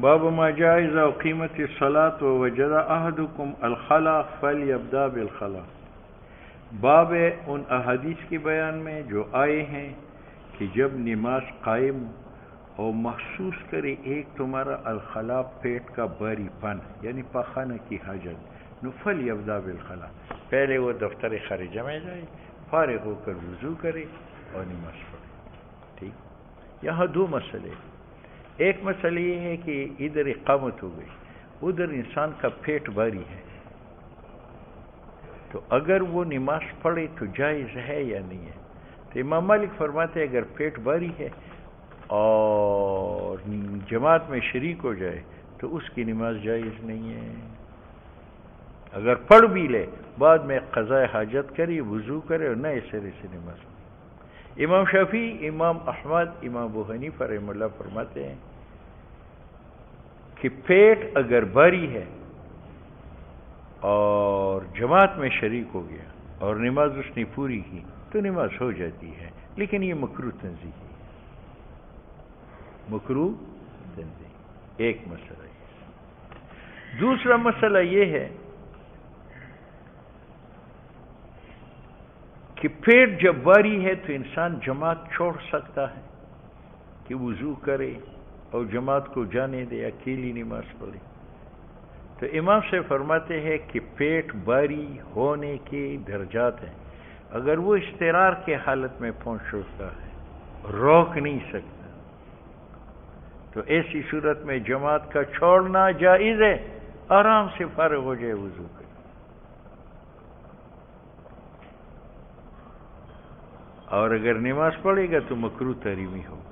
باب ما جاء اذا اقیمت الصلاة ووجد احدکم الخلا فلیبدأ بالخلا. باب ان احادیث کے بیان میں جو آئے ہیں کہ جب نماز قائم اور محسوس کرے ایک تمہارا الخلا پیٹ کا باری پن یعنی پخانہ کی حاجت، فلیبدأ بالخلا، پہلے وہ دفتر خارجہ میں جائے، فارغ ہو کر وضو کرے اور نماز پڑھے. ٹھیک. یہاں دو مسئلے. ایک مسئلہ یہ ہے کہ ادھر اقامت ہو گئی، ادھر انسان کا پیٹ بھاری ہے، تو اگر وہ نماز پڑھے تو جائز ہے یا نہیں ہے؟ تو امام مالک فرماتے ہیں اگر پیٹ بھاری ہے اور جماعت میں شریک ہو جائے تو اس کی نماز جائز نہیں ہے. اگر پڑھ بھی لے بعد میں قضاء حاجت کرے، وضو کرے اور نئے سرے سے نماز پڑھے. امام شافعی، امام احمد، امام ابو حنیفہ رحمہ اللہ فرماتے ہیں کہ پیٹ اگر بھاری ہے اور جماعت میں شریک ہو گیا اور نماز اس نے پوری کی تو نماز ہو جاتی ہے، لیکن یہ مکروہ تنزیہی ہے. مکروہ تنزیہی ایک مسئلہ ہے. دوسرا مسئلہ یہ ہے کہ پیٹ جب بھاری ہے تو انسان جماعت چھوڑ سکتا ہے کہ وضو کرے اور جماعت کو جانے دے، اکیلی نماز پڑھے. تو امام سے فرماتے ہیں کہ پیٹ بھاری ہونے کے درجات ہیں. اگر وہ اضطرار کے حالت میں پہنچ چکا ہے، روک نہیں سکتا، تو ایسی صورت میں جماعت کا چھوڑنا جائز ہے، آرام سے فارغ ہو جائے، وضو کرے. اور اگر نماز پڑھے گا تو مکروہ تحریمی ہوگا.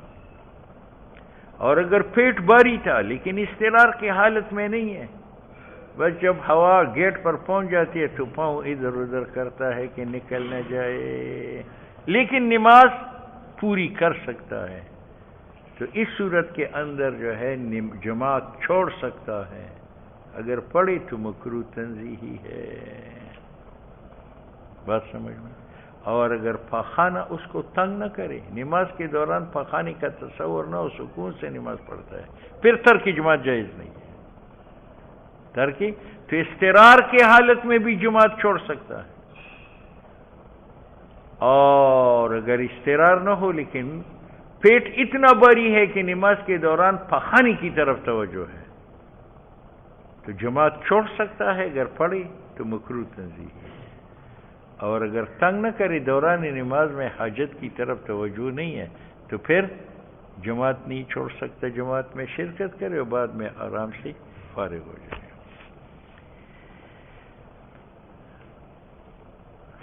اور اگر پیٹ بھاری تھا لیکن اضطرار کی حالت میں نہیں ہے، بس جب ہوا گیٹ پر پہنچ جاتی ہے تو پاؤں ادھر ادھر کرتا ہے کہ نکل نہ جائے، لیکن نماز پوری کر سکتا ہے، تو اس صورت کے اندر جو ہے جماعت چھوڑ سکتا ہے. اگر پڑھی تو مکروہ تنزیہی ہے. بات سمجھ میں؟ اور اگر پاخانہ اس کو تنگ نہ کرے، نماز کے دوران پاخانے کا تصور نہ ہو، سکون سے نماز پڑھتا ہے، پھر ترک جماعت جائز نہیں ہے. ترکی تو اضطرار کے حالت میں بھی جماعت چھوڑ سکتا ہے. اور اگر اضطرار نہ ہو لیکن پیٹ اتنا بھاری ہے کہ نماز کے دوران پاخانے کی طرف توجہ ہے تو جماعت چھوڑ سکتا ہے. اگر پڑھی تو مکروہ تنزیہی ہے. اور اگر تنگ نہ کرے، دوران نماز میں حاجت کی طرف توجہ نہیں ہے، تو پھر جماعت نہیں چھوڑ سکتا، جماعت میں شرکت کرے اور بعد میں آرام سے فارغ ہو جائے.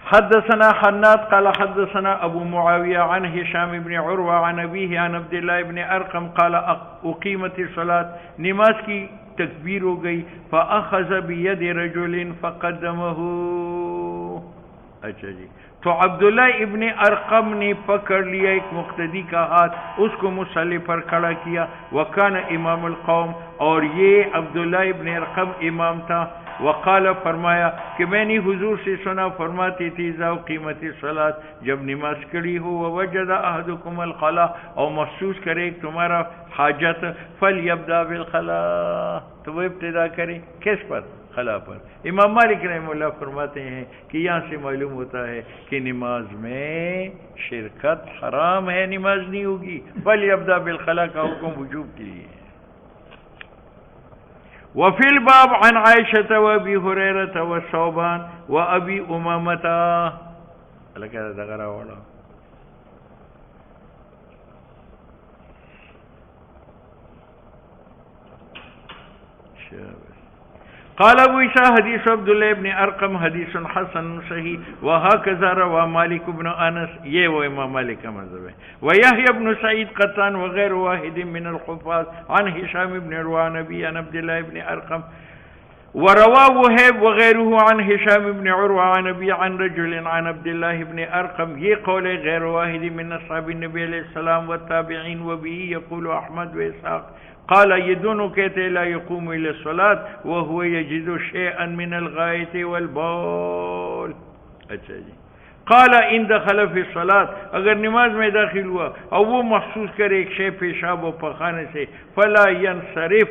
حدثنا حناد قال حدثنا ابو معاویہ عن ہشام بن عروہ عن ابیہ عن عبداللہ بن ارقم قال اقیمت الصلاة، نماز کی تکبیر ہو گئی، فاخذ بید رجل فقدمہ. اچھا جی، تو عبداللہ ابن ارقم نے پکڑ لیا ایک مقتدی کا ہاتھ، اس کو مصلی پر کھڑا کیا. وکان امام القوم، اور یہ عبداللہ ابن ارقم امام تھا. وقال، فرمایا کہ میں نے حضور سے سنا فرماتی تھی اذا اقیمت الصلاة، جب نماز کھڑی ہو، ووجد احدکم الخلا، اور محسوس کرے تمہارا حاجت، فلیبدأ بالخلا، تو وہ ابتدا کرے کس پر؟ خلا پر. امام مالک رحمہ اللہ فرماتے ہیں کہ یہاں سے معلوم ہوتا ہے کہ نماز میں شرکت حرام ہے، نماز نہیں ہوگی. فلیبدأ بالخلا کا حکم وجوب کے لیے. وفی الباب عن عائشة وابی ہریرة وثوبان وابی امامة. اللہ کہتا ہے دغرا والا قال ابو عیسیٰ حدیث عبداللہ ابن ارقم حدیث حسن صحیح وہکذا روى مالک بن انس، یہ وہ امام مالک کا مذہب ہے. ویحیی بن سعید قطان وغیر واحد من الحفاظ عن ہشام بن عروہ نبی عن عبداللہ ابن ارقم وروى وهيب وغيره عن هشام بن عروة عن نبی عن رجل عن عبداللہ ابن ارقم. یہ قول غیر واحد من اصحاب النبی علیہ السلام والتابعین وبه يقول احمد واسحاق. قال، یہ دونوں کہتے لا يقوم الى الصلاة وهو يجد شيئا من الغائط والبول. اچھا جی. قال ان دخل فی الصلاة، اگر نماز میں داخل ہوا اور وہ محسوس کرے ایک شے پیشاب و پخانے سے، فلا ينصرف،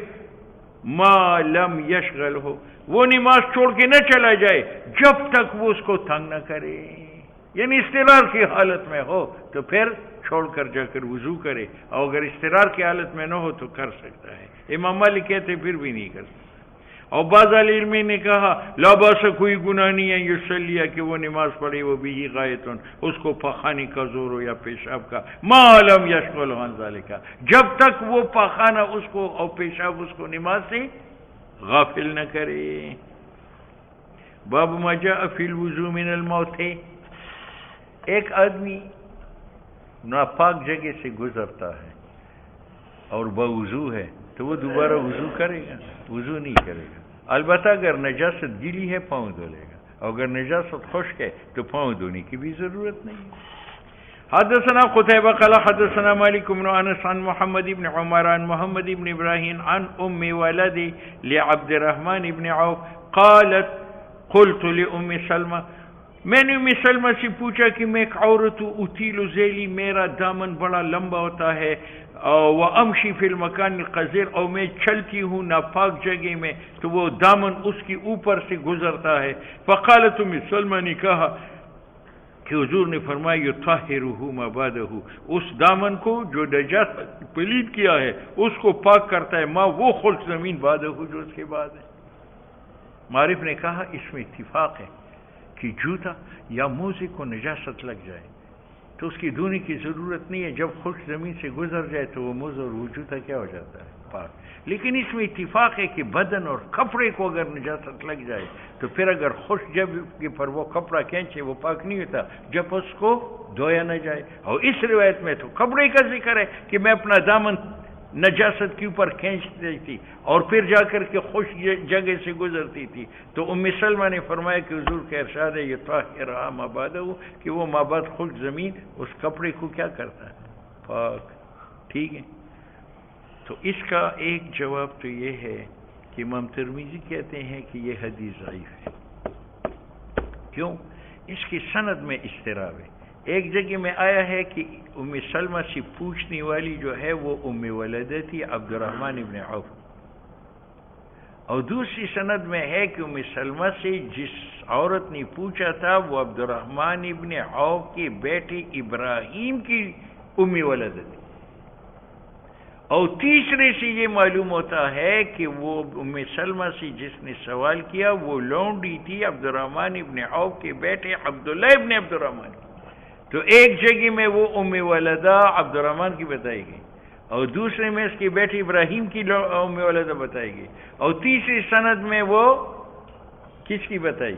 ما لم یشغل ہو، وہ نماز چھوڑ کے نہ چلا جائے جب تک وہ اس کو تنگ نہ کرے، یعنی اضطرار کی حالت میں ہو تو پھر چھوڑ کر جا کر وضو کرے، اور اگر اضطرار کی حالت میں نہ ہو تو کر سکتا ہے۔ امام مالک کہتے پھر بھی نہیں کر سکتا۔ اور بعض علم نے کہا لا باس، کوئی گناہ نہیں ہے یصلی کہ وہ نماز پڑھے، وہ بھی غائطن، اس کو پاخانے کا زور ہو یا پیشاب کا، ما لم یشغل عن ذالک، جب تک وہ پاخانہ اس کو اور پیشاب اس کو نماز سے غافل نہ کرے۔ باب ما جاء فی الوضوء من الموت، ایک آدمی ناپاک جگہ سے گزرتا ہے اور بوضو ہے تو وہ دوبارہ وضو کرے گا؟ وضو نہیں کرے گا، البتہ اگر نجاست گیلی ہے پاؤں دھولے گا، اور اگر نجاست خشک ہے تو پاؤں دھونے کی بھی ضرورت نہیں۔ حدثنا قتيبة قال حدثنا مالك بن انس عن محمد بن عمر عن محمد بن ابراهيم عن ولد لعبد الرحمن بن عوف قالت قلت لأم سلمہ، میں نے ام سلمہ سے پوچھا کہ میں ایک عورت ہوں، اطیل ذیلی، میرا دامن بڑا لمبا ہوتا ہے، وامشی فی المکان القذر، اور میں چلتی ہوں ناپاک جگہ میں تو وہ دامن اس کی اوپر سے گزرتا ہے۔ فقالت ام سلمہ نے کہا کہ حضور نے فرمایا یطہرہ ما بعدہ، اس دامن کو جو نجاست پلید کیا ہے اس کو پاک کرتا ہے، ما وہ خلق زمین بعدہ جو اس کے بعد ہے۔ معرف نے کہا اس میں اتفاق ہے کہ جوتا یا موزے کو نجاست لگ جائے تو اس کی دھونے کی ضرورت نہیں ہے، جب خشک زمین سے گزر جائے تو وہ موزہ اور وہ جوتا کیا ہو جاتا ہے؟ پاک۔ لیکن اس میں اتفاق ہے کہ بدن اور کپڑے کو اگر نجاست لگ جائے تو پھر اگر خشک جب پر وہ کپڑا کھینچے وہ پاک نہیں ہوتا جب اس کو دھویا نہ جائے۔ اور اس روایت میں تو کپڑے کا ذکر ہے کہ میں اپنا دامن نجاست کے اوپر کھینچتی تھی اور پھر جا کر کے خشک جگہ سے گزرتی تھی، تو ام سلمہ نے فرمایا کہ حضور کا ارشاد ہے یطہرھا ما بعدہ، کہ وہ ما بعد خشک زمین اس کپڑے کو کیا کرتا ہے؟ پاک۔ ٹھیک ہے، تو اس کا ایک جواب تو یہ ہے کہ امام ترمذی کہتے ہیں کہ یہ حدیث ضعیف ہے۔ کیوں؟ اس کی سند میں اضطراب ہے۔ ایک جگہ میں آیا ہے کہ ام سلمہ سے پوچھنے والی جو ہے وہ ام ولدہ تھی عبد الرحمن ابن عوف، اور دوسری سند میں ہے کہ ام سلمہ سے جس عورت نے پوچھا تھا وہ عبد الرحمن ابن عوف کے بیٹے ابراہیم کی ام ولدہ تھی، اور تیسرے سے یہ معلوم ہوتا ہے کہ وہ ام سلمہ سے جس نے سوال کیا وہ لونڈی تھی عبد الرحمن ابن عوف کے بیٹے عبداللہ ابن عبد الرحمن کی۔ تو ایک جگہ میں وہ ام ولدہ عبد الرحمن کی بتائی گئی، اور دوسرے میں اس کی بیٹی ابراہیم کی ام ولدہ بتائی گئی، اور تیسری سند میں وہ کس کی بتائی؟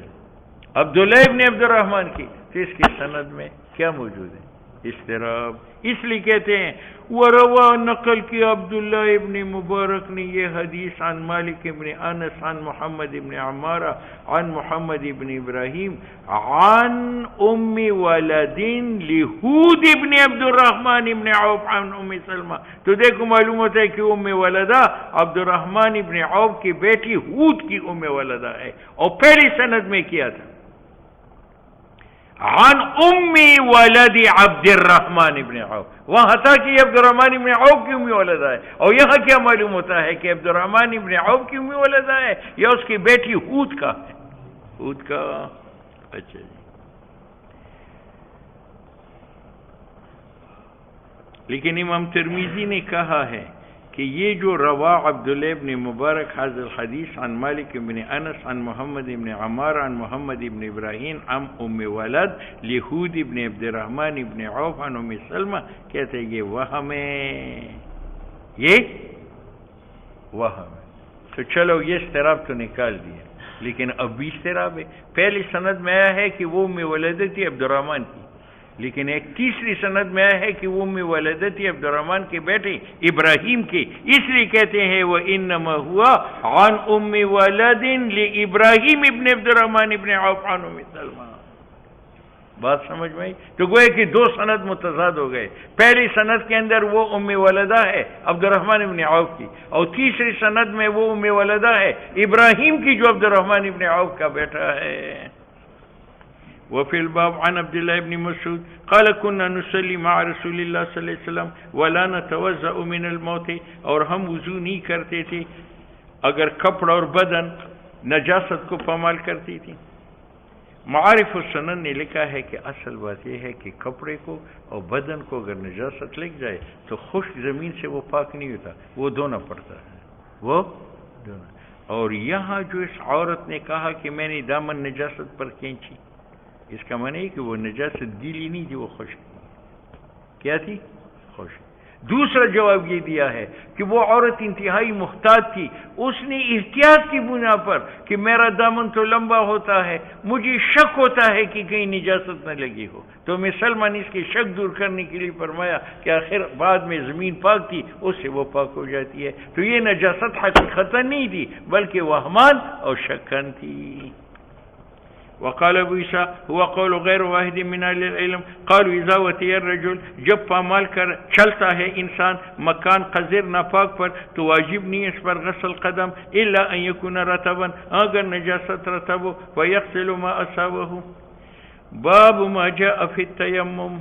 عبداللہ ابن عبد الرحمن کی۔ تو اس کی سند میں کیا موجود ہے؟ اضطراب۔ اس لیے کہتے ہیں وروا، نقل کی عبداللہ ابن مبارک نے یہ حدیث عن مالک ابن انس عن محمد ابن عمارہ عن محمد ابن ابراہیم عن ام ولد لہود ابن عبد الرحمن ابن عوف عن ام سلمہ۔ تو دیکھو معلوم ہوتا ہے کہ ام ولدہ عبد الرحمن ابن عوف کی بیٹی ہود کی ام ولدہ ہے، اور پہلی سند میں کیا تھا؟ عن ام ولد عبد الرحمن ابن عوف، وہاں تھا کہ عبد الرحمن ابن عوف کی ام ولدہ ہے، اور یہاں کیا معلوم ہوتا ہے کہ عبد الرحمن ابن عوف کی ام ولدہ ہے یا اس کی بیٹی ہود کا ہے؟ ہود کا۔ اچھا جی، لیکن امام ترمذی نے کہا ہے کہ یہ جو روا عبداللہ ابن مبارک حاضر الحدیث عن مالک ابن انس عن محمد ابن عمار عن محمد ابن ابراہیم عن ام ولد لہود ابن عبد الرحمن ابن عوف عن ام سلمہ، کہتے ہیں یہ وہم ہے، یہ وہم ہے۔ تو چلو یہ اضطراب تو نکال دیا، لیکن اب بھی اضطراب ہے۔ پہلی سند میں آیا ہے کہ وہ ام ولد تھی عبد الرحمن کی، لیکن ایک تیسری سند میں آیا ہے کہ وہ ام ولدہ تھی عبد الرحمن کے بیٹے ابراہیم کے، اس لیے کہتے ہیں وَإِنَّمَا هُوَ عَنْ أُمِّ وَلَدٍ لِإِبْرَاهِيمِ ابن عبد الرحمن ابن عوف عن ام سلمہ۔ بات سمجھ میں آئی؟ تو گوئے کہ دو سند متضاد ہو گئے، پہلی سند کے اندر وہ ام ولدہ ہے عبد الرحمن ابن عوف کی، اور تیسری سند میں وہ ام ولدہ ہے ابراہیم کی جو عبد الرحمن ابن عوف کا بیٹا ہے۔ وفي الباب عن عبد الله بن مسعود قال كنا نصلي مع رسول الله صلی اللہ علیہ وسلم ولا نتوضأ من الموت، اور ہم وضو نہیں کرتے تھے اگر کپڑا اور بدن نجاست کو پامال کرتی تھی. معارف السنن نے لکھا ہے کہ اصل بات یہ ہے کہ کپڑے کو اور بدن کو اگر نجاست لگ جائے تو خشک زمین سے وہ پاک نہیں ہوتا، وہ دھونا پڑتا ہے، وہ دھونا. اور یہاں جو اس عورت نے کہا کہ میں نے دامن نجاست پر کھینچی، اس کا معنی ہے کہ وہ نجاست گیلی نہیں تھی، وہ خشک تھی. کیا تھی؟ خشک. دوسرا جواب یہ دیا ہے کہ وہ عورت انتہائی محتاط تھی، اس نے احتیاط کی بنا پر کہ میرا دامن تو لمبا ہوتا ہے، مجھے شک ہوتا ہے کہ کہیں نجاست نہ لگی ہو، تو میں سلمان اس کے شک دور کرنے کے لیے فرمایا کہ آخر بعد میں زمین پاک تھی، اس سے وہ پاک ہو جاتی ہے. تو یہ نجاست حقیقتا نہیں تھی بلکہ وہمان اور شکن تھی. وقال ابو عیسیٰ هو قول غیر واحد من اہل العلم قالوا اذا وطی الرجل، جب پامال کر چلتا ہے انسان مکان قذر ناپاک پر تو واجب نہیں اس پر غسل قدم الا ان یکون رطبا، اگر نجاست رطب ہو، ویغسل ما اصابه. باب ما جاء فی التیمم.